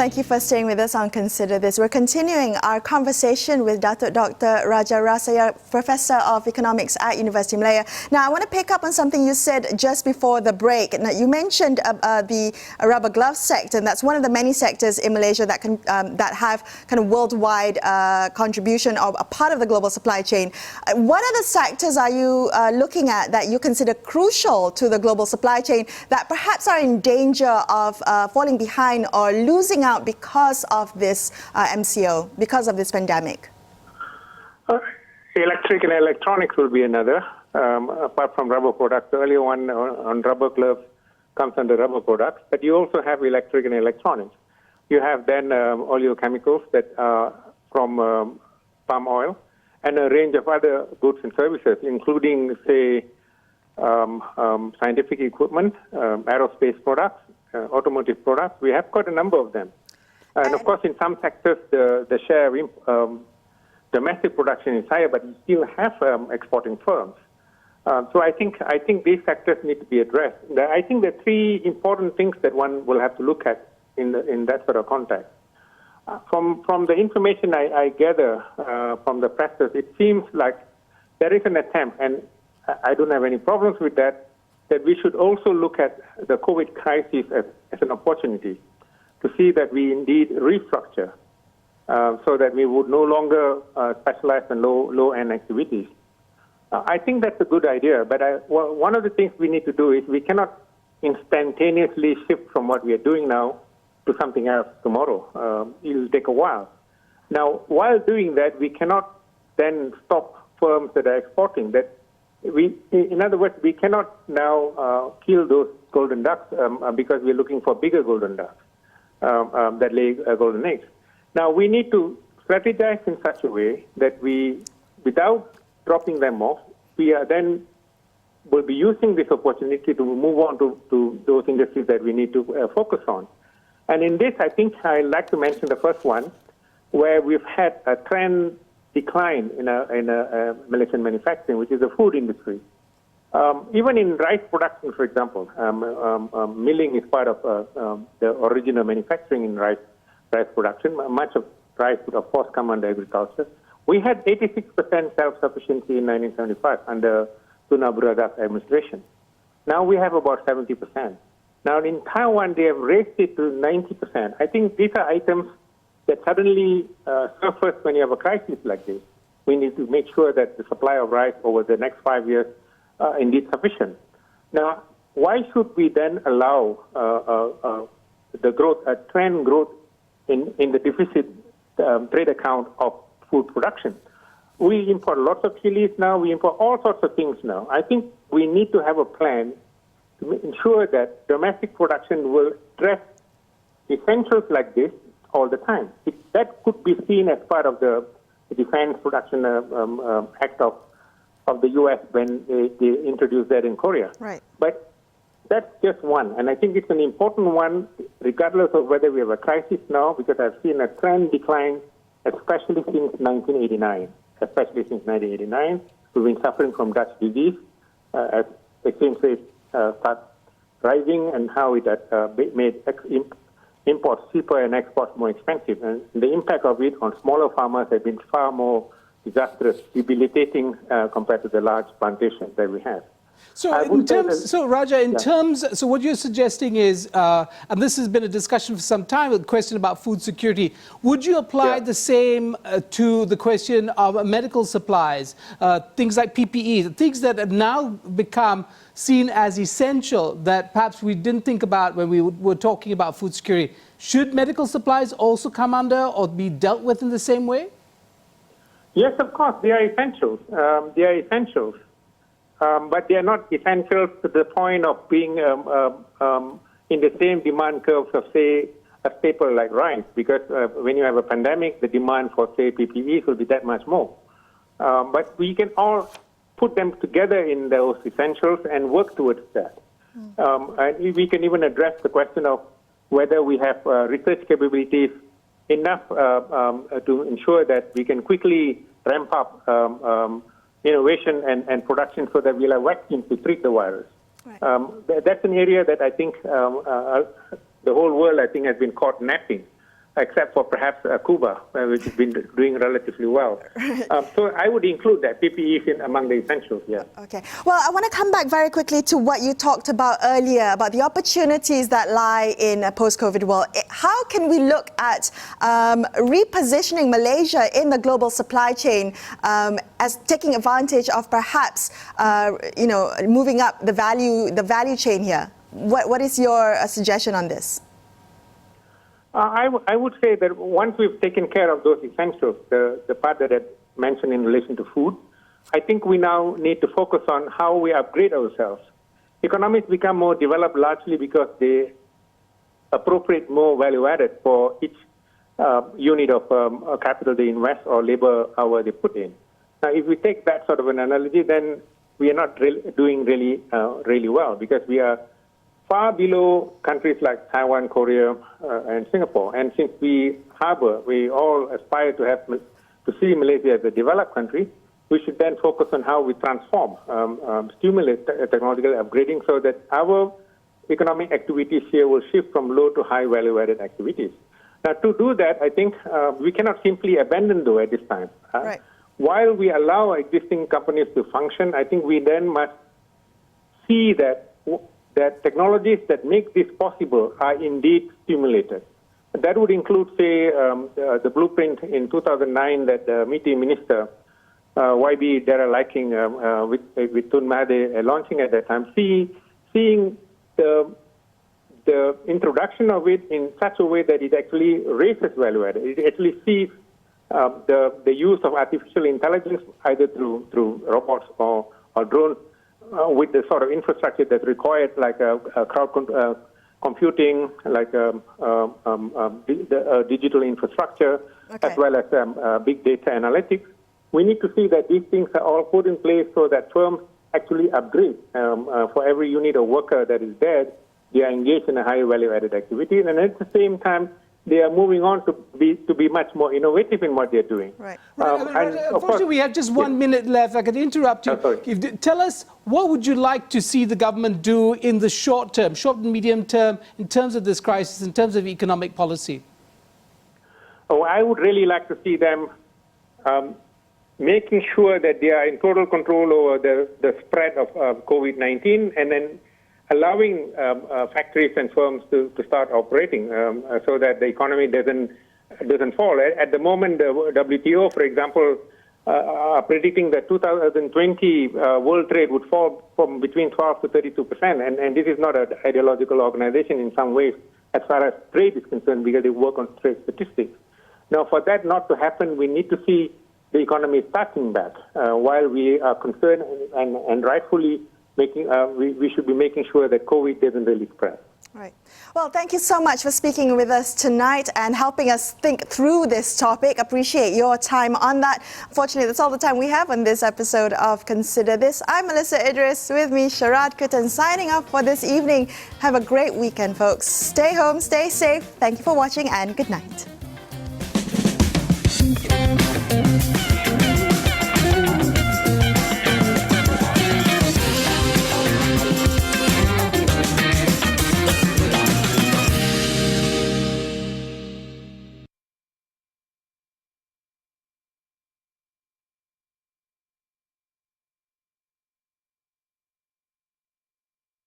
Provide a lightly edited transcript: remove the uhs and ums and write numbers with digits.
Thank you for staying with us on Consider This. We're continuing our conversation with Datuk Dr Rajah Rasiah, Professor of Economics at University of Malaya. Now, I want to pick up on something you said just before the break. Now, you mentioned the rubber glove sector, and that's one of the many sectors in Malaysia that can that have kind of worldwide contribution or a part of the global supply chain. What other sectors are you looking at that you consider crucial to the global supply chain that perhaps are in danger of falling behind or losing out because of this MCO, because of this pandemic? Electric and electronics will be another, apart from rubber products. The earlier one on rubber gloves comes under rubber products, but you also have electric and electronics. You have then oleochemicals that are from palm oil and a range of other goods and services, including, say, scientific equipment, aerospace products, automotive products. We have got a number of them. And of course, in some sectors, the share of domestic production is higher, but you still have exporting firms. So I think these sectors need to be addressed. I think there are three important things that one will have to look at in that sort of context. From the information I gather from the practice, it seems like there is an attempt, and I don't have any problems with that we should also look at the COVID crisis as an opportunity to see that we indeed restructure so that we would no longer specialize in low-end activities. I think that's a good idea, but one of the things we need to do is we cannot instantaneously shift from what we are doing now to something else tomorrow. It will take a while. Now, while doing that, we cannot then stop firms that are exporting. In other words, we cannot now kill those golden ducks because we're looking for bigger golden ducks that lay golden eggs. Now, we need to strategize in such a way that we, without dropping them off, we are then will be using this opportunity to move on to those industries that we need to focus on. And in this, I think I'd like to mention the first one, where we've had a trend decline in Malaysian manufacturing, which is the food industry. Even in rice production, for example, milling is part of the original manufacturing in rice production. Much of rice would, of course, come under agriculture. We had 86% self-sufficiency in 1975 under Tun Abdul Razak's administration. Now we have about 70%. Now in Taiwan, they have raised it to 90%. I think these are items that suddenly surface when you have a crisis like this. We need to make sure that the supply of rice over the next 5 years indeed sufficient. Now, why should we then allow the growth, a trend growth in the deficit trade account of food production? We import lots of chilies now. We import all sorts of things now. I think we need to have a plan to ensure that domestic production will address essentials like this all the time. That could be seen as part of the Defense Production Act of the U.S. when they introduced that in Korea. Right. But that's just one, and I think it's an important one, regardless of whether we have a crisis now, because I've seen a trend decline, especially since 1989. We've been suffering from Dutch disease as exchange rates start rising, and how it made imports cheaper and exports more expensive. And the impact of it on smaller farmers has been far more disastrous, debilitating compared to the large plantations that we have. So, Rajah, so what you're suggesting is, and this has been a discussion for some time, the question about food security. Would you apply the same to the question of medical supplies, things like PPE, things that have now become seen as essential that perhaps we didn't think about when we were talking about food security? Should medical supplies also come under or be dealt with in the same way? Yes, of course, they are essentials. But they are not essential to the point of being in the same demand curves of, say, a staple like rice, because when you have a pandemic, the demand for, say, PPEs will be that much more. But we can all put them together in those essentials and work towards that. And we can even address the question of whether we have research capabilities enough to ensure that we can quickly ramp up innovation and production so that we'll have vaccines to treat the virus. Right. That's an area that I think the whole world, I think, has been caught napping. except for perhaps Cuba, which has been doing relatively well. So I would include that PPE among the essentials, yes. Okay. Well, I want to come back very quickly to what you talked about earlier, about the opportunities that lie in a post-COVID world. How can we look at repositioning Malaysia in the global supply chain as taking advantage of perhaps, moving up the value chain here? What is your suggestion on this? I would say that once we've taken care of those essentials, the part that I mentioned in relation to food, I think we now need to focus on how we upgrade ourselves. Economies become more developed largely because they appropriate more value added for each unit of capital they invest or labor hour they put in. Now, if we take that sort of an analogy, then we are not doing really well, because we are far below countries like Taiwan, Korea, and Singapore. And since we all aspire to see Malaysia as a developed country, we should then focus on how we transform, stimulate technological upgrading so that our economic activities here will shift from low to high value-added activities. Now, to do that, I think we cannot simply abandon those at this time. Right. While we allow existing companies to function, I think we then must see that technologies that make this possible are indeed stimulated. That would include, say, the blueprint in 2009 that the MITI Minister, YB Dara Liking, with Tun Mahathir launching at that time, seeing the introduction of it in such a way that it actually raises value added. It actually sees the use of artificial intelligence either through robots or drones, with the sort of infrastructure that's required, like cloud computing, like digital infrastructure, okay, as well as big data analytics. We need to see that these things are all put in place so that firms actually upgrade. For every unit of worker that is there, they are engaged in a higher value-added activity, and at the same time, they are moving on to be much more innovative in what they're doing. Right. Unfortunately, we have just 1 minute left. I can interrupt you. Tell us, what would you like to see the government do in the short term, short and medium term, in terms of this crisis, in terms of economic policy? Oh, I would really like to see them making sure that they are in total control over the spread of COVID-19, and then allowing factories and firms to start operating so that the economy doesn't fall. At the moment, the WTO, for example, are predicting that 2020 world trade would fall from between 12 to 32%. And this is not an ideological organization in some ways as far as trade is concerned, because they work on trade statistics. Now, for that not to happen, we need to see the economy starting back, while we are concerned and rightfully we should be making sure that COVID doesn't really spread. Right. Well, thank you so much for speaking with us tonight and helping us think through this topic. Appreciate your time on that. Unfortunately, that's all the time we have on this episode of Consider This. I'm Melisa Idris, with me, Sharaad, Kuttan, signing off for this evening. Have a great weekend, folks. Stay home, stay safe. Thank you for watching, and good night.